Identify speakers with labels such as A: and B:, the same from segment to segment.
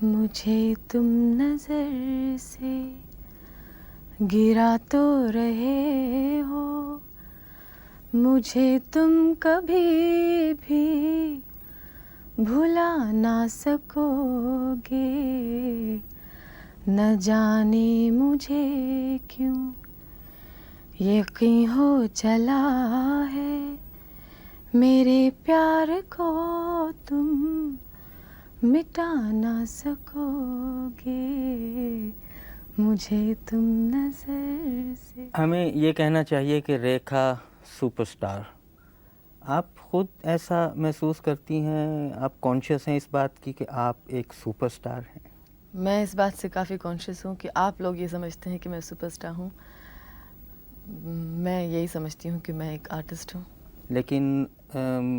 A: मुझे तुम नजर से गिरा तो रहे हो, मुझे तुम कभी भी भुला ना सकोगे। न जाने मुझे क्यों यकीन हो चला है, मेरे प्यार को तुम मिटा ना सकोगे, मुझे तुम नजर से।
B: हमें ये कहना चाहिए कि रेखा सुपरस्टार। आप खुद ऐसा महसूस करती हैं, आप कॉन्शियस हैं इस बात की कि आप एक सुपरस्टार हैं?
A: मैं इस बात से काफ़ी कॉन्शियस हूँ कि आप लोग ये समझते हैं कि मैं सुपरस्टार हूँ। मैं यही समझती हूँ कि मैं एक आर्टिस्ट हूँ।
B: लेकिन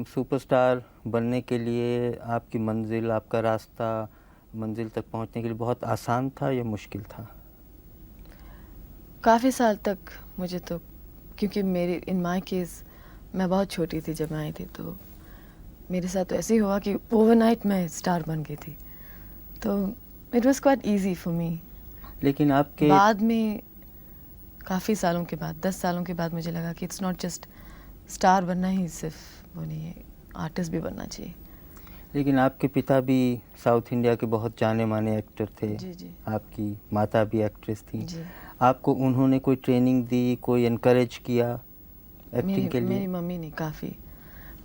B: सुपरस्टार बनने के लिए आपकी मंजिल, आपका रास्ता मंजिल तक पहुंचने के लिए बहुत आसान था या मुश्किल था?
A: काफ़ी साल तक मुझे तो, क्योंकि मेरी इन माय केस मैं बहुत छोटी थी जब मैं आई थी, तो मेरे साथ तो ऐसे ही हुआ कि ओवरनाइट मैं स्टार बन गई थी। तो it was quite easy for me.
B: लेकिन आपके
A: बाद में काफ़ी सालों के बाद, 10 सालों के बाद मुझे लगा कि इट्स नॉट जस्ट स्टार बनना ही सिर्फ वो नहीं है, आर्टिस्ट भी बनना चाहिए।
B: लेकिन आपके पिता भी साउथ इंडिया के बहुत जाने माने एक्टर थे।
A: जी जी
B: आपकी माता भी एक्ट्रेस थी।
A: जी।
B: आपको उन्होंने कोई ट्रेनिंग दी, कोई एनकरेज किया एक्टिंग के लिए?
A: मेरी मम्मी ने काफ़ी,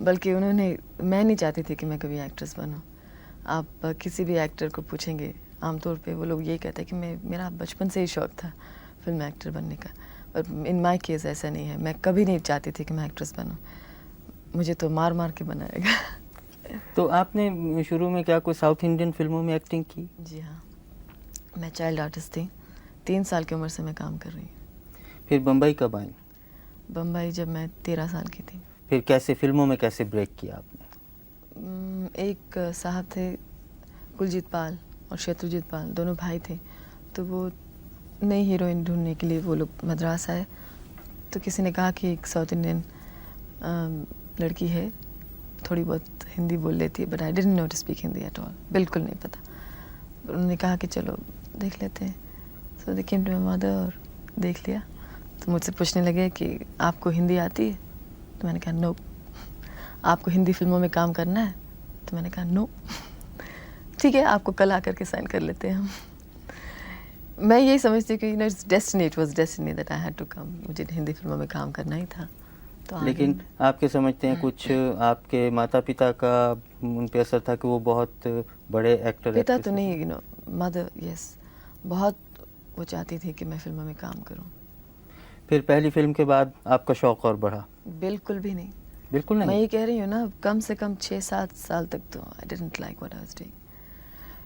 A: बल्कि उन्होंने, मैं नहीं चाहती थी कि मैं कभी एक्ट्रेस बनूं। आप किसी भी एक्टर को पूछेंगे, आमतौर पे वो लोग यही कहते हैं कि मेरा बचपन से ही शौक था फिल्म एक्टर बनने का। और इन माय केस ऐसा नहीं है, मैं कभी नहीं चाहती थी कि मैं एक्ट्रेस बनूं। मुझे तो मार मार के बनाएगा।
B: तो आपने शुरू में क्या कोई साउथ इंडियन फिल्मों में एक्टिंग की?
A: जी हाँ, मैं चाइल्ड आर्टिस्ट थी। 3 साल की उम्र से मैं काम कर रही हूँ।
B: फिर बम्बई कब आई?
A: बम्बई जब मैं 13 साल की थी।
B: फिर कैसे फिल्मों में कैसे ब्रेक किया आपने?
A: एक साहब थे, कुलजीत पाल और शत्रुजीत पाल, दोनों भाई थे। तो वो नई हीरोइन ढूंढने के लिए वो लोग मद्रास आए। तो किसी ने कहा कि एक साउथ इंडियन लड़की है, थोड़ी बहुत हिंदी बोल लेती है, but I didn't know to speak Hindi at all, बिल्कुल नहीं पता। उन्होंने कहा कि चलो देख लेते हैं। सो दे केम टू माय मदर और देख लिया। तो मुझसे पूछने लगे कि आपको हिंदी आती है? तो मैंने कहा नो। आपको हिंदी फिल्मों में काम करना है? तो मैंने कहा नो। ठीक है, आपको कल आकर के साइन कर लेते हैं हम। मैं यही समझती हूँ कि it's destiny, it was destiny that I had to come. मुझे हिंदी फिल्मों में काम करना ही था, तो आ गई
B: लेकिन
A: मैं।
B: आपके समझते हैं कुछ आपके माता पिता का उन पे असर था कि वो बहुत बड़े एक्टर
A: पिता
B: एक्ट्रेस
A: तो
B: थे?
A: नहीं, मदर यस, बहुत वो चाहती थी कि मैं फिल्मों में काम करूं।
B: फिर पहली फिल्म के बाद आपका शौक और बढ़ा?
A: बिल्कुल भी नहीं।
B: बिल्कुल
A: मैं
B: नहीं?
A: ये कह रही हूँ ना, कम से कम 6-7 साल तक तो I didn't like what I was doing.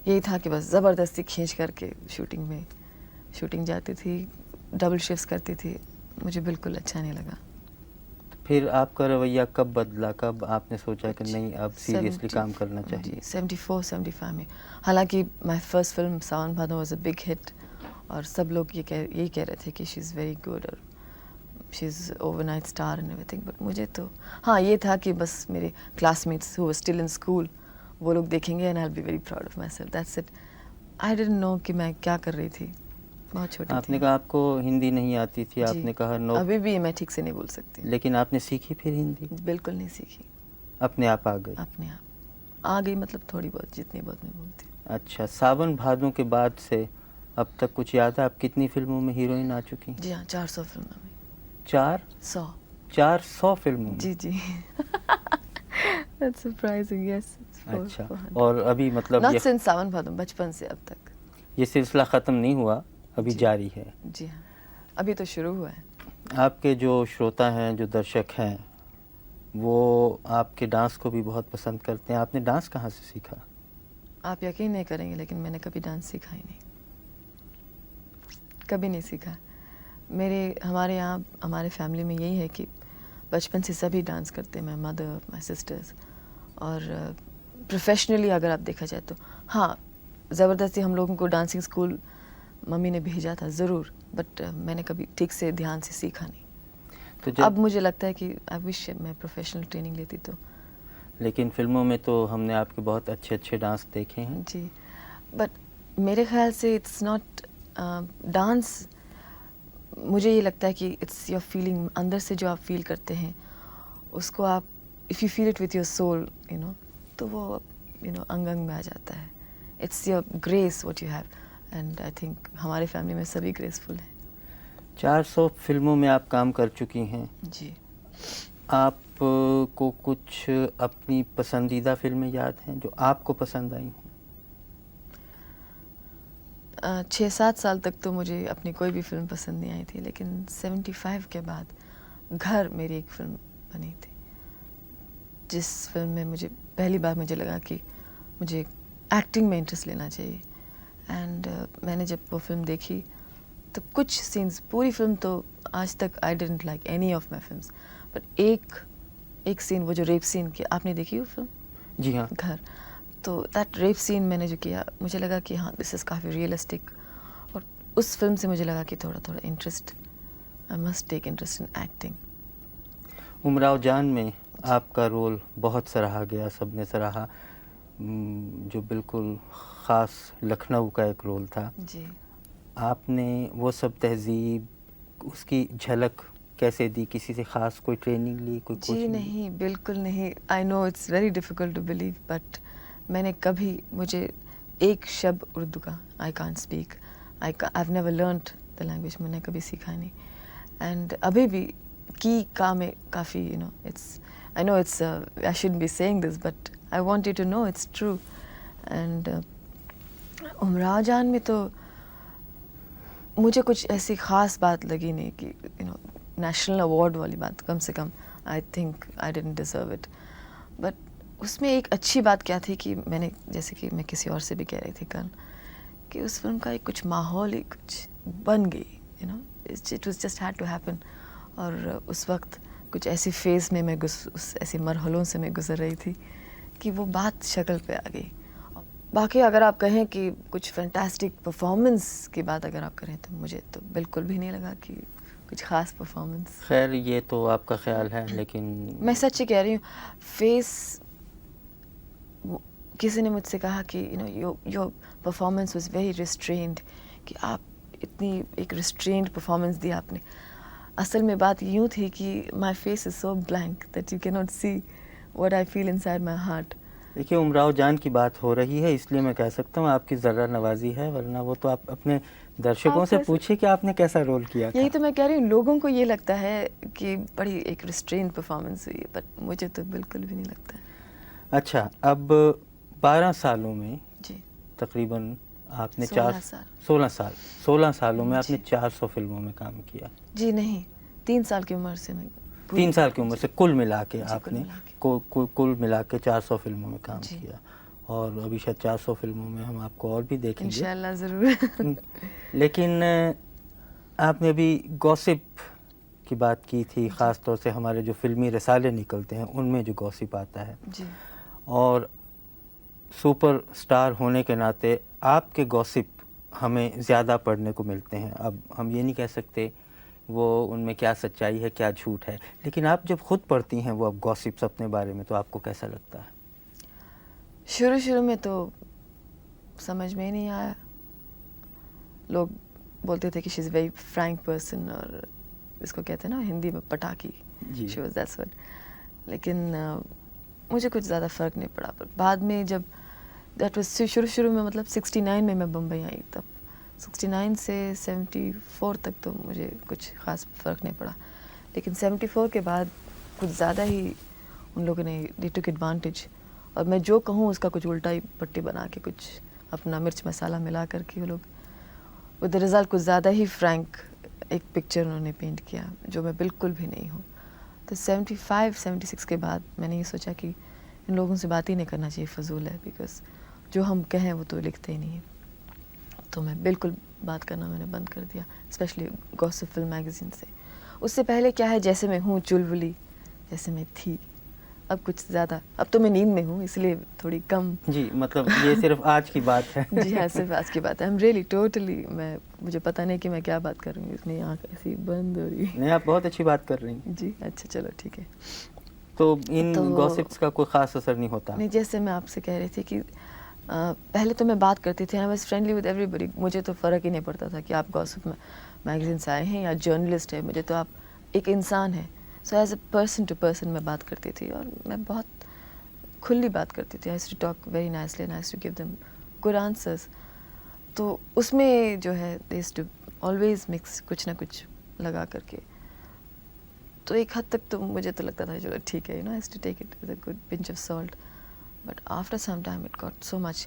A: यही था कि बस ज़बरदस्ती खींच करके शूटिंग जाती थी, डबल शिफ्ट्स करती थी। मुझे बिल्कुल अच्छा नहीं लगा।
B: फिर आपका रवैया कब बदला, कब आपने सोचा कि नहीं अब सीरियसली
A: 70
B: काम करना
A: जी
B: चाहिए?
A: 74-75 में। हालांकि my first film Sawan Bhado was a big hit, और सब लोग यही कह रहे थे कि शी इज़ वेरी गुड और she is overnight star and everything. But मुझे तो हाँ ये था कि बस मेरे classmates who were still in school, वो लोग देखेंगे and I will be very proud of my self, that's it. I didn't no कि मैं क्या कर रही थी, बहुत छोटी
B: आपने
A: थी।
B: कहा आपको हिंदी नहीं आती थी,
A: जी,
B: आपने कहा नो,
A: अभी भी मैं ठीक से नहीं बोल सकती।
B: लेकिन आपने सीखी फिर हिंदी?
A: बिल्कुल नहीं सीखी,
B: अपने आप आ गई?
A: अपने आप आ गई, मतलब थोड़ी बहुत, जितनी बहुत मैं बोलती हूँ।
B: अच्छा, सावन भादों के बाद से अब तक कुछ याद है आप कितनी फिल्मों में हीरोइन आ चुकी?
A: जी हाँ, 400 फिल्मों में। 100।
B: 400 फिल्मों में?
A: जी जी। That's surprising, yes. It's
B: अच्छा,
A: 400.
B: और अभी मतलब
A: Not since सावन भादो, बचपन से अब तक।
B: ये सिलसिला ख़त्म नहीं हुआ, अभी
A: जी
B: जारी है?
A: जी हाँ, अभी तो शुरू हुआ है।
B: आपके जो श्रोता हैं, जो दर्शक हैं, वो आपके डांस को भी बहुत पसंद करते हैं। आपने डांस कहाँ से सीखा?
A: आप यकीन नहीं करेंगे, लेकिन मैंने कभी डांस सीखा ही नहीं, कभी नहीं सीखा। हमारे यहाँ, हमारे फैमिली में यही है कि बचपन से सभी डांस करते हैं, माय मदर, माय सिस्टर्स। और प्रोफेशनली अगर आप देखा जाए तो हाँ, ज़बरदस्ती हम लोगों को डांसिंग स्कूल मम्मी ने भेजा था ज़रूर, बट मैंने कभी ठीक से ध्यान से सीखा नहीं।
B: तो
A: अब मुझे लगता है कि आई विश मैं प्रोफेशनल ट्रेनिंग लेती तो।
B: लेकिन फिल्मों में तो हमने आपके बहुत अच्छे अच्छे डांस देखे हैं।
A: जी, बट मेरे ख्याल से इट्स नॉट डांस, मुझे ये लगता है कि इट्स योर फीलिंग, अंदर से जो आप फील करते हैं उसको आप, if you feel it with your soul, you know, तो वो यू नो अंग अंग में आ जाता है. It's your grace what you have, and I think हमारे फैमिली में सभी ग्रेसफुल हैं.
B: 400 फिल्मों में आप काम कर चुकी हैं.
A: जी.
B: आप को कुछ अपनी पसंदीदा फिल्में याद हैं जो आपको पसंद आई हों?
A: 6-7 साल तक तो मुझे अपनी कोई भी फिल्म पसंद नहीं आई थी, लेकिन 75 के बाद घर मेरी एक फिल्म बनी थी, जिस फिल्म में मुझे पहली बार मुझे लगा कि मुझे एक्टिंग में इंटरेस्ट लेना चाहिए. एंड मैंने जब वो फिल्म देखी तो कुछ सीन्स, पूरी फिल्म तो आज तक I didn't like any of my films, but एक सीन, वो जो रेप सीन की, आपने देखी वो फिल्म?
B: जी हाँ.
A: घर. तो दैट रेप सीन मैंने जो किया, मुझे लगा कि हाँ दिस इज़ काफ़ी रियलिस्टिक, और उस फिल्म से मुझे लगा कि थोड़ा थोड़ा interest, I must take interest in acting.
B: Umrao Jaan में आपका रोल बहुत सराहा गया, सबने सराहा, जो बिल्कुल ख़ास लखनऊ का एक रोल था.
A: जी.
B: आपने वो सब तहज़ीब, उसकी झलक कैसे दी? किसी से ख़ास कोई ट्रेनिंग ली, कोई
A: जी
B: कोचिंग ली?
A: नहीं, बिल्कुल नहीं. I know it's very difficult to believe, but मैंने कभी, मुझे एक शब्द उर्दू का I can't speak, I have never learned the language, मैंने कभी सीखा नहीं. एंड अभी भी की का में काफ़ी, you know, it's, I know it's, I should be saying this, but I want you to know it's true. And Umrao Jaan में तो मुझे कुछ ऐसी ख़ास बात लगी नहीं कि यू नो नेशनल अवार्ड वाली बात, कम से कम I think I didn't deserve it. But उसमें एक अच्छी बात क्या थी कि मैंने, जैसे कि मैं किसी और से भी कह रही थी कल, कि उस फिल्म का एक कुछ माहौल ही कुछ बन गई, you know, it was just had to happen. और उस वक्त कुछ ऐसी फेज़ में मैं उस ऐसे मरहलों से मैं गुजर रही थी कि वो बात शक्ल पे आ गई. बाकी अगर आप कहें कि कुछ फैंटास्टिक परफॉर्मेंस की बात अगर आप करें, तो मुझे तो बिल्कुल भी नहीं लगा कि कुछ ख़ास परफॉर्मेंस.
B: खैर ये तो आपका ख्याल है, लेकिन
A: मैं सच ही कह रही हूँ. फेस, किसी ने मुझसे कहा कि you know your performance was very restrained, कि आप इतनी एक रिस्ट्रेन्ड परफॉर्मेंस दी आपने. असल में बात यूँ थी कि my face is so blank that you can not see what I feel inside my heart.
B: देखिए, उमराव जान की बात हो रही है, इसलिए मैं कह सकता हूँ आपकी ज़रा नवाजी है, वरना वो तो आप अपने दर्शकों से पूछिए कि आपने कैसा रोल किया था.
A: यही तो मैं कह रही हूँ, लोगों को ये लगता है कि बड़ी एक रिस्ट्रेन्ड परफॉर्मेंस हुई है, बट मुझे तो बिल्कुल भी नहीं लगता है.
B: अच्छा, अब 12 सालों में
A: जी.
B: तकरीबन आपने
A: 16 साल.
B: 16 सालों में आपने
A: जी.
B: 400 फिल्मों में काम किया.
A: जी नहीं, 3 साल की उम्र से मैं
B: 3 साल की उम्र से कुल मिला के
A: जी, कुल
B: आपने
A: मिला के.
B: कुल मिला के 400 फिल्मों में काम
A: जी.
B: किया, और अभी शायद 400 फिल्मों में हम आपको और भी देखेंगे.
A: इंशाल्लाह ज़रूर.
B: लेकिन आपने अभी गॉसिप की बात की थी, ख़ास तौर से हमारे जो फिल्मी रिसाले निकलते हैं उनमें जो गॉसिप आता है,
A: जी.
B: और सुपर स्टार होने के नाते आपके गॉसिप हमें ज़्यादा पढ़ने को मिलते हैं. अब हम ये नहीं कह सकते वो उनमें क्या सच्चाई है क्या झूठ है, लेकिन आप जब खुद पढ़ती हैं वो अब गॉसिप्स अपने बारे में, तो आपको कैसा लगता है?
A: शुरू में तो समझ में ही नहीं आया. लोग बोलते थे कि she is very frank person, और इसको कहते हैं ना हिंदी में पटाखी,
B: जी.
A: She was that's what. लेकिन मुझे कुछ ज़्यादा फ़र्क नहीं पड़ा. पर बाद में जब दैट वाज शुरू में, मतलब 69 में मैं बम्बई आई, तब 69 से 74 तक तो मुझे कुछ ख़ास फ़र्क नहीं पड़ा. लेकिन 74 के बाद कुछ ज़्यादा ही उन लोगों ने दे टुक एडवांटेज, और मैं जो कहूँ उसका कुछ उल्टा ही पट्टी बना के, कुछ अपना मिर्च मसाला मिला करके वो लोग, विद द रिज़ल्ट कुछ ज़्यादा ही फ्रैंक एक पिक्चर उन्होंने पेंट किया, जो मैं बिल्कुल भी नहीं हूँ. तो 75-76 के बाद मैंने ये सोचा कि इन लोगों से बात ही नहीं करना चाहिए, फ़जूल है, बिकॉज़ जो हम कहें वो तो लिखते ही नहीं है. तो मैं बिल्कुल बात करना मैंने बंद कर दिया, स्पेशली गॉसिप फिल्म मैगज़ीन से. उससे पहले क्या है, जैसे मैं हूँ चुलबुली, जैसे मैं थी, अब कुछ ज़्यादा, अब तो मैं नींद में हूँ इसलिए थोड़ी कम.
B: जी, मतलब ये सिर्फ आज की बात है.
A: जी हाँ, सिर्फ आज की बात है. आई एम रियली टोटली, मुझे पता नहीं कि मैं क्या बात कर रही हूँ, इतनी आँख ऐसी बंद हो रही है.
B: नहीं, आप बहुत अच्छी बात कर रही हैं.
A: जी अच्छा, चलो ठीक है.
B: तो इन गॉसिप्स का कोई ख़ास असर नहीं होता?
A: नहीं, जैसे मैं आपसे कह रही थी कि पहले तो मैं बात करती थी, I was friendly with everybody, मुझे तो फ़र्क ही नहीं पड़ता था कि आप गॉसिप मैगज़ीन से आए हैं या जर्नलिस्ट है, मुझे तो आप एक इंसान है। So as a person to person मैं बात करती थी और मैं बहुत खुली बात करती थी। I used to talk very nicely and I used to give them good answers. तो उसमें जो है they used to always mix कुछ ना कुछ लगा करके। तो एक हद तक तो मुझे तो लगता था चलो ठीक है, you know, I used to take it with a good pinch of salt, but after some time it got so much.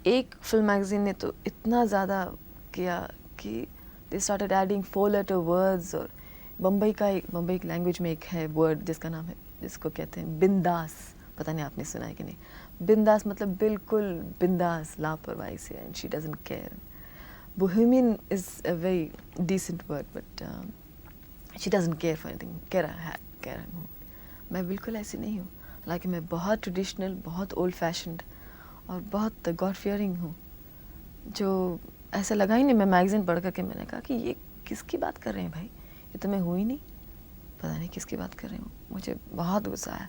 A: एक फिल्म मैगजीन ने तो इतना ज़्यादा किया कि दे स्टार्टेड एडिंग 4 लेटर वर्ड्स। और बम्बई की लैंग्वेज में एक है वर्ड जिसका नाम है, जिसको कहते हैं बिंदास, पता नहीं आपने सुना है कि नहीं। बिंदास मतलब बिल्कुल बिंदास, लापरवाही से, and she doesn't care. Bohemian is a very decent word, but she doesn't care for anything, care. मैं बिल्कुल ऐसी नहीं हूँ। हालांकि मैं बहुत ट्रेडिशनल, बहुत ओल्ड फैशन्ड और बहुत गॉड फियरिंग हूँ, जो ऐसा लगा ही नहीं। मैं मैगज़ीन पढ़ करके मैंने कहा कि ये किसकी बात कर रहे हैं भाई, ये तो मैं हूँ ही नहीं, पता नहीं किसकी बात कर रही हूँ। मुझे बहुत गुस्सा आया,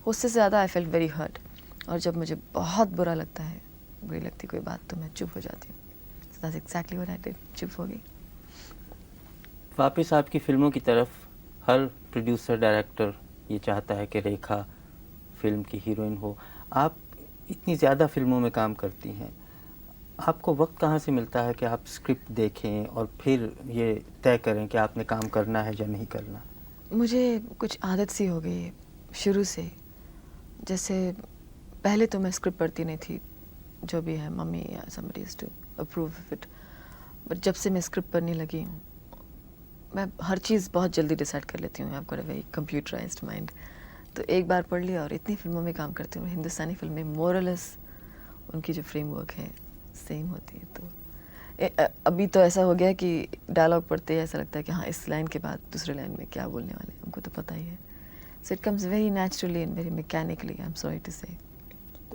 A: उससे ज़्यादा आई फेल्ट वेरी हर्ट। और जब मुझे बहुत बुरा लगता है, बुरी लगती कोई बात, तो मैं चुप हो जाती हूँ। So that's exactly what I did, चुप हो गई।
B: वापस आपकी फिल्मों की तरफ हर प्रोड्यूसर डायरेक्टर ये चाहता है कि रेखा फिल्म की हीरोइन हो। आप इतनी ज़्यादा फिल्मों में काम करती हैं, आपको वक्त कहाँ से मिलता है कि आप स्क्रिप्ट देखें और फिर ये तय करें कि आपने काम करना है या नहीं करना?
A: मुझे कुछ आदत सी हो गई है शुरू से। जैसे पहले तो मैं स्क्रिप्ट पढ़ती नहीं थी, जो भी है मम्मी या somebody is to approve it, but जब से मैं स्क्रिप्ट पढ़ने लगी हूँ, मैं हर चीज़ बहुत जल्दी डिसाइड कर लेती हूँ। I have got a very computerised mind. तो एक बार पढ़ लिया और इतनी फिल्मों में काम करती हूँ। हिंदुस्तानी फिल्में मोरलेस उनकी जो फ्रेमवर्क है सेम होती है। तो अभी तो ऐसा हो गया कि डायलॉग पढ़ते ही ऐसा लगता है कि हाँ, इस लाइन के बाद दूसरे लाइन में क्या बोलने वाले हैं, हमको तो पता ही है। So it comes very naturally and very mechanically, I am sorry to say.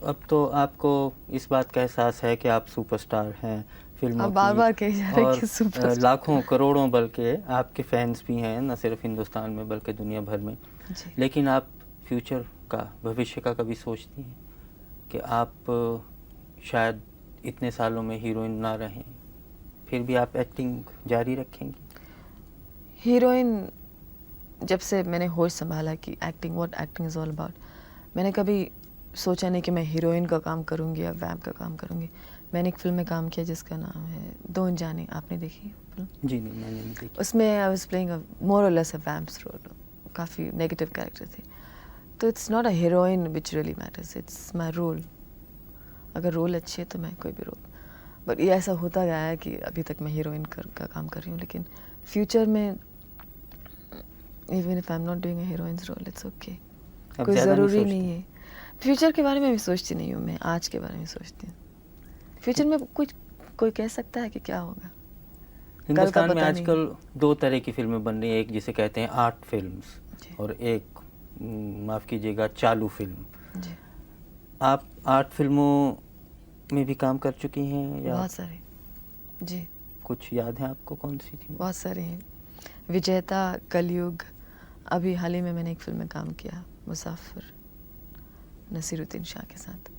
B: अब तो आपको इस बात का एहसास है कि आप सुपरस्टार हैं फिल्मों
A: आप बार बार कहे जा रहे हैं
B: और
A: कि सुपरस्टार।
B: लाखों करोड़ों बल्कि आपके फैंस भी हैं, न सिर्फ हिंदुस्तान में बल्कि दुनिया भर में।
A: जी।
B: लेकिन आप फ्यूचर का, भविष्य का कभी सोचती हैं कि आप शायद इतने सालों में हीरोइन ना रहें, फिर भी आप एक्टिंग जारी रखेंगी?
A: हीरोइन, जब से मैंने होश संभाला कि acting, what acting is all about, मैंने कभी सोचा नहीं कि मैं हीरोइन का काम करूँगी या वैम्प का काम करूँगी। मैंने एक फ़िल्म में काम किया जिसका नाम है दो अनजाने, आपने देखी फिल्म?
B: जी नहीं, मैंने नहीं देखी।
A: उसमें I was playing a more और लेस अ वैम्प्स रोल, काफ़ी नेगेटिव कैरेक्टर थे। तो it's not a heroine which really matters, it's my role. अगर रोल अच्छी है तो मैं कोई भी रोल, बट ये ऐसा होता गया है कि अभी तक मैं हीरोइन का काम कर रही हूँ। लेकिन फ्यूचर में even if I am not doing a heroine's role, it's okay,
B: अब
A: कोई
B: ज़्यादा
A: ज़रूरी
B: सोचती?
A: नहीं है। फ्यूचर के बारे में भी सोचती नहीं हूँ मैं, आज के बारे में सोचती हूँ। फ्यूचर में कुछ कोई कह सकता है कि क्या होगा,
B: हिंदुस्तान में
A: पता नहीं।
B: आजकल दो तरह की फिल्में बन रही हैं, एक जिसे कहते हैं आर्ट फिल्म्स
A: जी।
B: और एक माफ़ कीजिएगा चालू फिल्म।
A: जी,
B: आप आर्ट फिल्मों में भी काम कर चुकी हैं या
A: बहुत सारे। जी,
B: कुछ याद है आपको, कौन सी थी?
A: बहुत सारे हैं। विजेता, कलयुग, अभी हाल ही में मैंने एक फिल्म में काम किया, मुसाफिर, नसीरुद्दीन शाह के साथ।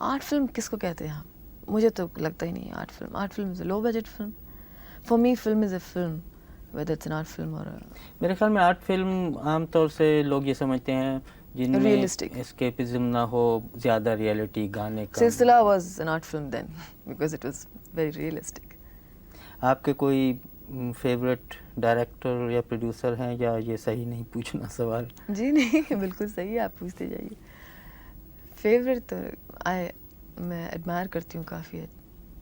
A: आर्ट फिल्म किसको कहते हैं हम? मुझे तो लगता ही नहीं है art film. Art film is a low budget film. For me film is a film, whether it's an art film और
B: मेरे ख्याल में आर्ट फिल्म आमतौर से लोग ये समझते हैं जिनमें
A: रियलिस्टिक।
B: एस्केपिज्म ना हो, ज़्यादा रियलिटी, गाने कम।
A: Silsila was an art film then because it was very realistic.
B: आपके कोई फेवरेट डायरेक्टर या प्रोड्यूसर हैं, या ये सही नहीं पूछना सवाल?
A: जी नहीं, बिल्कुल सही है, आप पूछते जाइए। फेवरेट तो मैं एडमायर करती हूँ काफ़ी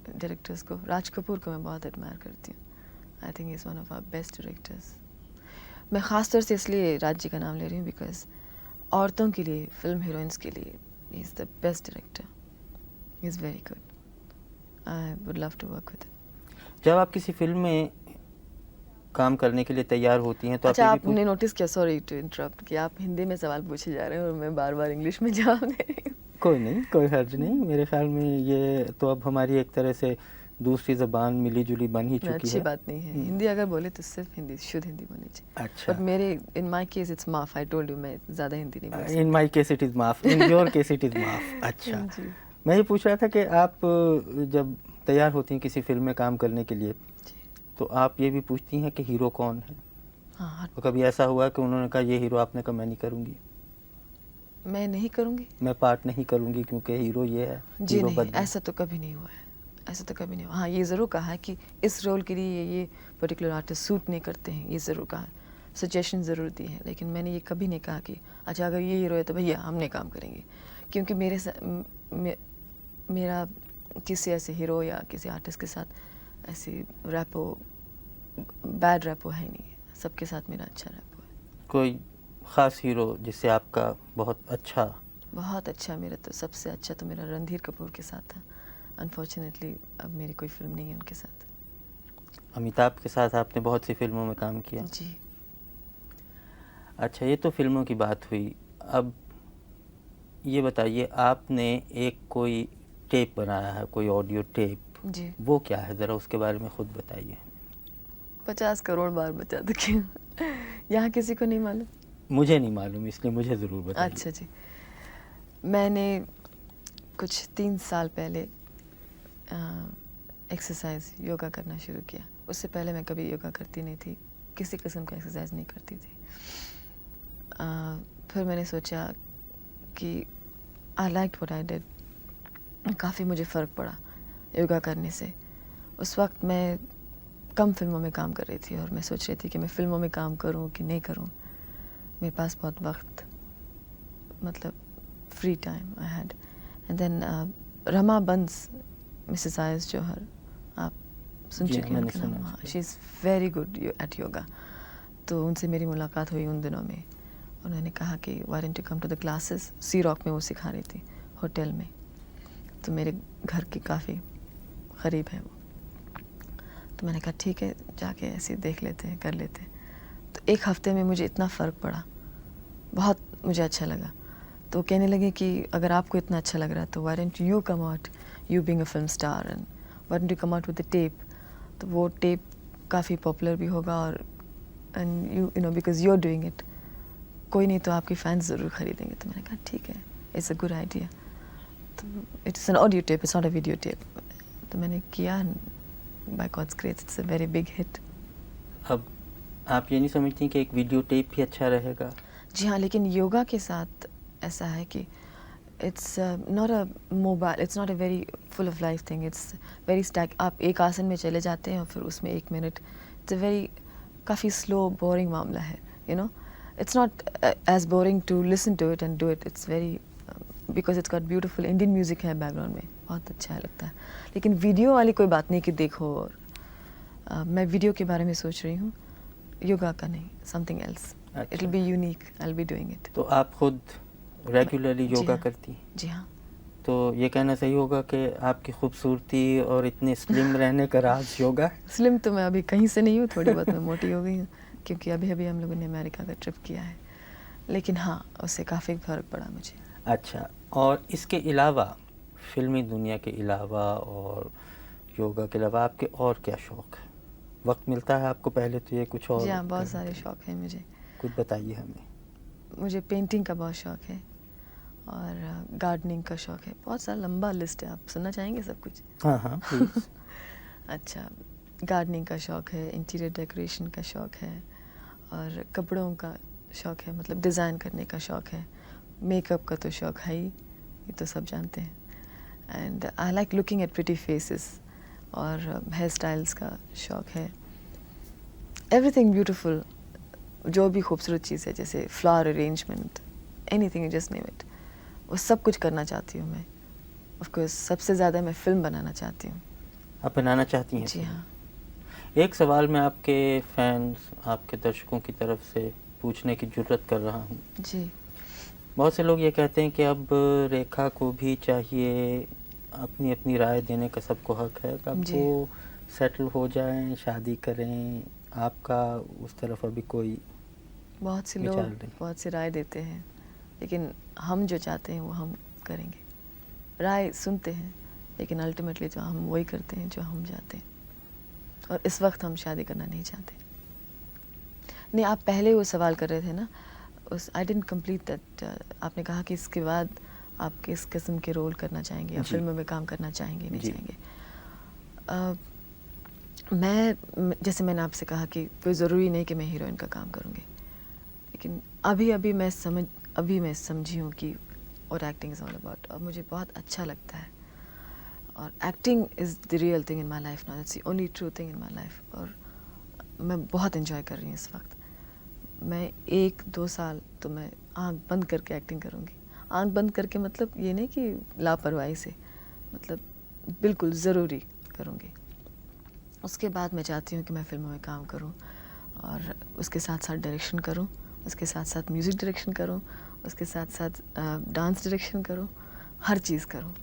A: डायरेक्टर्स को। राज कपूर को मैं बहुत एडमायर करती हूँ। I think is one of our best directors. मैं ख़ास तौर से इसलिए राज जी का नाम ले रही हूँ बिकॉज औरतों के लिए, फिल्म हीरोइंस के लिए he is the best director. He is very good. I would love to work with him.
B: जब आप किसी फिल्म में काम करने के लिए तैयार होती हैं तो
A: अच्छा,
B: आप ये भी
A: आपने नोटिस किया, सॉरी टू इंटरप्ट, कि आप हिंदी में सवाल पूछे जा रहे हैं और मैं बार बार इंग्लिश में जवाब दे रही हूँ।
B: कोई नहीं, कोई हर्ज नहीं। मेरे ख्याल में ये तो अब हमारी एक तरह से दूसरी ज़बान मिली जुली बन ही चुकी
A: अच्छी
B: है।
A: बात नहीं है। हिंदी अगर बोले तो सिर्फ हिंदी, शुद्ध हिंदी बोलनी चाहिए।
B: अच्छा,
A: बट मेरे, इन माय केस इट्स माफ, आई टोल्ड यू, मैं ज़्यादा हिंदी नहीं बोल सकती।
B: इन माई केस इट इज़ माफ, in your case it is माफ। अच्छा,
A: जी।
B: मैं ये पूछ रहा था कि आप जब तैयार होती हैं किसी फिल्म में काम करने के लिए, तो आप ये भी पूछती हैं कि हीरो कौन है?
A: हाँ,
B: तो कभी ऐसा हुआ कि उन्होंने कहा ये हीरो, आपने कहा मैं नहीं करूँगी,
A: मैं नहीं करूँगी?
B: मैं पार्ट नहीं करूँगी क्योंकि हीरो ये है,
A: जी
B: हीरो
A: नहीं,
B: बदले?
A: ऐसा तो कभी नहीं हुआ है, ऐसा तो कभी नहीं हुआ। हाँ, ये ज़रूर कहा है कि इस रोल के लिए ये पर्टिकुलर आर्टिस्ट सूट नहीं करते हैं, ये ज़रूर कहा है, सजेशन ज़रूर दी है, लेकिन मैंने ये कभी नहीं कहा कि अच्छा अगर ये हीरो है तो भैया हम नहीं काम करेंगे, क्योंकि मेरा किसी ऐसे हीरो या किसी आर्टिस्ट के साथ ऐसी रैपो, बैड रैपो है नहीं है, सबके साथ मेरा अच्छा रैपो है।
B: कोई ख़ास हीरो जिससे आपका बहुत अच्छा?
A: मेरा तो सबसे अच्छा तो मेरा रणधीर कपूर के साथ था। अनफॉर्चुनेटली अब मेरी कोई फिल्म नहीं है उनके साथ।
B: अमिताभ के साथ आपने बहुत सी फिल्मों में काम किया।
A: जी।
B: अच्छा, ये तो फिल्मों की बात हुई। अब ये बताइए, आपने एक कोई टेप बनाया है, कोई ऑडियो टेप,
A: जी।
B: वो क्या है? ज़रा उसके बारे में खुद बताइए।
A: 50 करोड़ बार बता दो क्यों? यहाँ किसी को नहीं मालूम?
B: मुझे नहीं मालूम, इसलिए मुझे ज़रूर बताइए।
A: अच्छा जी, मैंने कुछ 3 साल पहले एक्सरसाइज योगा करना शुरू किया। उससे पहले मैं कभी योगा करती नहीं थी, किसी किस्म का एक्सरसाइज नहीं करती थी। फिर मैंने सोचा कि I like what I did, काफ़ी मुझे फ़र्क पड़ा योगा करने से। उस वक्त मैं कम फिल्मों में काम कर रही थी और मैं सोच रही थी कि मैं फिल्मों में काम करूं कि नहीं करूं। मेरे पास बहुत वक्त, मतलब free time I had. And then Rama Bans, Mrs आयस जौहर, आप सुन
B: जी,
A: चुके हैं
B: मैंने
A: उनका
B: सुना
A: नाम?
B: उसको।
A: She is very good at yoga. तो उनसे मेरी मुलाकात हुई उन दिनों में। उन्होंने कहा कि why don't you come to the classes. Sea rock में वो सिखा रही थी, होटल में, तो मेरे घर के काफ़ी करीब है वो। तो मैंने कहा ठीक है, जाके ऐसे देख लेते हैं, कर लेते हैं। तो एक हफ्ते में मुझे इतना फ़र्क पड़ा, बहुत मुझे अच्छा लगा। तो कहने लगे कि अगर आपको इतना अच्छा लग रहा है तो why don't you come out, you being a film star, and why don't you come out with the tape. तो वो टेप काफ़ी पॉपुलर भी होगा और and you know because you are doing it, कोई नहीं तो आपके फैंस ज़रूर खरीदेंगे। तो मैंने कहा ठीक है, इट्स अ गुड आइडिया। तो it's an audio tape, it's not a video tape. तो मैंने किया, by God's grace it's a very big hit.
B: अब आप ये नहीं समझती कि एक वीडियो टेप भी अच्छा रहेगा?
A: जी हाँ, लेकिन योगा के साथ ऐसा है कि it's not a mobile, it's not a very full of life thing, it's very stack. आप एक आसन में चले जाते हैं और फिर उसमें 1 मिनट, इट्स अ वेरी काफ़ी स्लो बोरिंग मामला है, you know. It's not as boring to listen to it and do it, it's very because it's got beautiful Indian music है बैकग्राउंड में, बहुत अच्छा लगता है। लेकिन वीडियो वाली कोई बात नहीं कि देखो, और मैं वीडियो के बारे में सोच रही हूँ, योगा का नहीं, something else. It will be unique, I will be doing it.
B: तो आप खुद रेगुलरली
A: जी
B: योगा
A: हाँ।
B: करती?
A: जी हाँ।
B: तो ये कहना सही होगा कि आपकी खूबसूरती और इतने स्लिम रहने का राज योगा है?
A: स्लिम तो मैं अभी कहीं से नहीं हूँ, थोड़ी बहुत मैं मोटी हो गई हूँ, क्योंकि अभी अभी हम लोगों ने अमेरिका का ट्रिप किया है। लेकिन हाँ, उससे काफ़ी फ़र्क पड़ा मुझे।
B: अच्छा, और इसके अलावा, फिल्मी दुनिया के अलावा और योगा के अलावा आपके और क्या शौक़ है? वक्त मिलता है आपको पहले तो ये कुछ और
A: जी हाँ, बहुत
B: करने
A: सारे
B: के लिए?
A: शौक़ हैं मुझे।
B: कुछ बताइए हमें।
A: मुझे पेंटिंग का बहुत शौक़ है और गार्डनिंग का शौक़ है। बहुत सारा लंबा लिस्ट है, आप सुनना चाहेंगे सब कुछ?
B: हाँ हाँ, प्लीज़।
A: अच्छा, गार्डनिंग का शौक़ है, इंटीरियर डेकोरेशन का शौक़ है, और कपड़ों का शौक़ है, मतलब डिज़ाइन करने का शौक़ है। मेकअप का तो शौक़ है ही, ये तो सब जानते हैं। And I like looking at pretty faces, और हेयर स्टाइल्स का शौक़ है। एवरीथिंग ब्यूटीफुल, जो भी खूबसूरत चीज़ है, जैसे flower arrangement, anything, just name it, वो सब कुछ करना चाहती हूँ मैं। ऑफ कोर्स सबसे ज़्यादा मैं फ़िल्म बनाना चाहती हूँ।
B: आप बनाना चाहती हैं
A: जी
B: फिल्म?
A: हाँ।
B: एक सवाल मैं आपके फैंस, आपके दर्शकों की तरफ से पूछने की जुर्रत कर रहा हूँ।
A: जी।
B: बहुत से लोग ये कहते हैं कि अब रेखा को भी चाहिए, अपनी अपनी राय देने का सबको हक है, अब
A: जी।
B: वो सेटल हो जाएं, शादी करें। आपका उस तरफ अभी कोई
A: बहुत से
B: विचार
A: लोग
B: नहीं?
A: बहुत सी राय देते हैं, लेकिन हम जो चाहते हैं वो हम करेंगे। राय सुनते हैं, लेकिन अल्टीमेटली जो हम वही करते हैं जो हम चाहते हैं। और इस वक्त हम शादी करना नहीं चाहते। नहीं, आप पहले वो सवाल कर रहे थे ना, उस आई डिडंट कंप्लीट दैट। आपने कहा कि इसके बाद आप किस किस्म के रोल करना चाहेंगे या
B: जी।
A: फिल्मों में काम करना चाहेंगे नहीं
B: जी।
A: चाहेंगे। जैसे मैंने आपसे कहा कि कोई ज़रूरी नहीं कि मैं हीरोइन का काम करूँगी, लेकिन अभी मैं समझी हूँ कि और एक्टिंग इज़ ऑल अबाउट, और मुझे बहुत अच्छा लगता है। और acting is the real thing in my life now, it's the only true thing in my life. और मैं बहुत इन्जॉय कर रही हूँ इस वक्त। मैं 1-2 साल तो मैं आँख बंद करके एक्टिंग करूँगी। आँख बंद करके मतलब ये नहीं कि लापरवाही से, मतलब बिल्कुल ज़रूरी करूँगी। उसके बाद मैं चाहती हूँ कि मैं फ़िल्मों में काम करूँ और उसके साथ साथ डायरेक्शन करूँ, उसके साथ साथ म्यूज़िक डायरेक्शन करूँ, उसके साथ साथ डांस डायरेक्शन करूँ, हर चीज़ करूँ।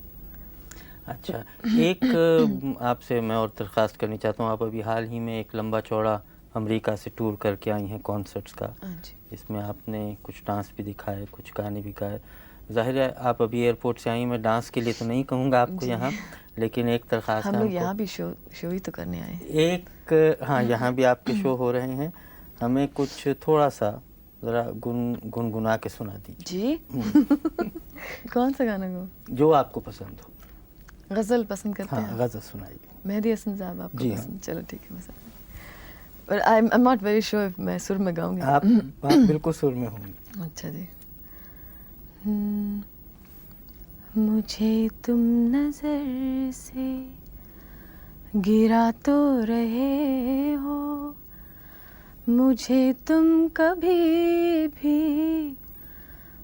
B: अच्छा, एक आपसे मैं और दरख्वास्त करनी चाहता हूँ। आप अभी हाल ही में एक लंबा चौड़ा अमेरिका से टूर करके आई हैं कॉन्सर्ट्स का।
A: हाँ जी।
B: इसमें आपने कुछ डांस भी दिखाए, कुछ गाने भी गाए। ज़ाहिर है आप अभी एयरपोर्ट से आई, मैं डांस के लिए तो नहीं कहूँगा आपको
A: जी।
B: यहाँ, लेकिन एक दरख्वास्त
A: हम
B: है
A: लोग
B: हमको।
A: यहाँ भी शो ही तो करने आए हैं।
B: हाँ, यहाँ भी आपके शो हो रहे हैं। हमें कुछ थोड़ा-सा ज़रा गुनगुना के सुना दीजिए।
A: जी? कौन सा गाना गाऊँ?
B: जो आपको पसंद हो।
A: गज़ल पसंद करते
B: हाँ,
A: हैं आप?
B: गज़ल सुनाइए।
A: मेहदी हसन साहब आपको
B: जी हाँ।
A: पसंद? चलो ठीक है, मैं समझ गई। पर आई एम नॉट वेरी श्योर मैं सुर में गाऊँगी।
B: आप बिल्कुल सुर में होंगे।
A: अच्छा जी। मुझे तुम नजर से गिरा तो रहे हो, मुझे तुम कभी भी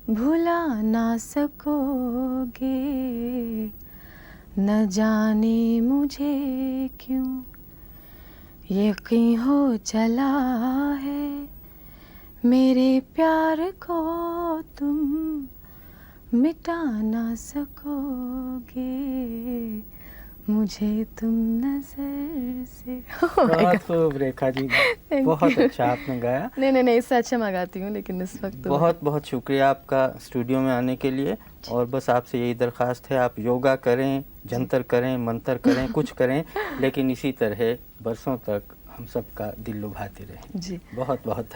A: भुला ना सकोगे। न जाने मुझे क्यों यकीन हो चला है, मेरे प्यार को तुम मिटा ना सकोगे, मुझे तुम नजर से।
B: बहुत खूब रेखा जी, बहुत अच्छा आपने गाया।
A: नहीं, इससे अच्छा मैं गाती हूँ, लेकिन इस वक्त तो
B: बहुत बहुत शुक्रिया आपका स्टूडियो में आने के लिए। और बस आपसे यही दरख्वास्त है, आप योगा करें, जंतर करें, मंतर करें, कुछ करें, लेकिन इसी तरह बरसों तक हम सबका दिल लुभाते रहें।
A: जी।
B: बहुत बहुत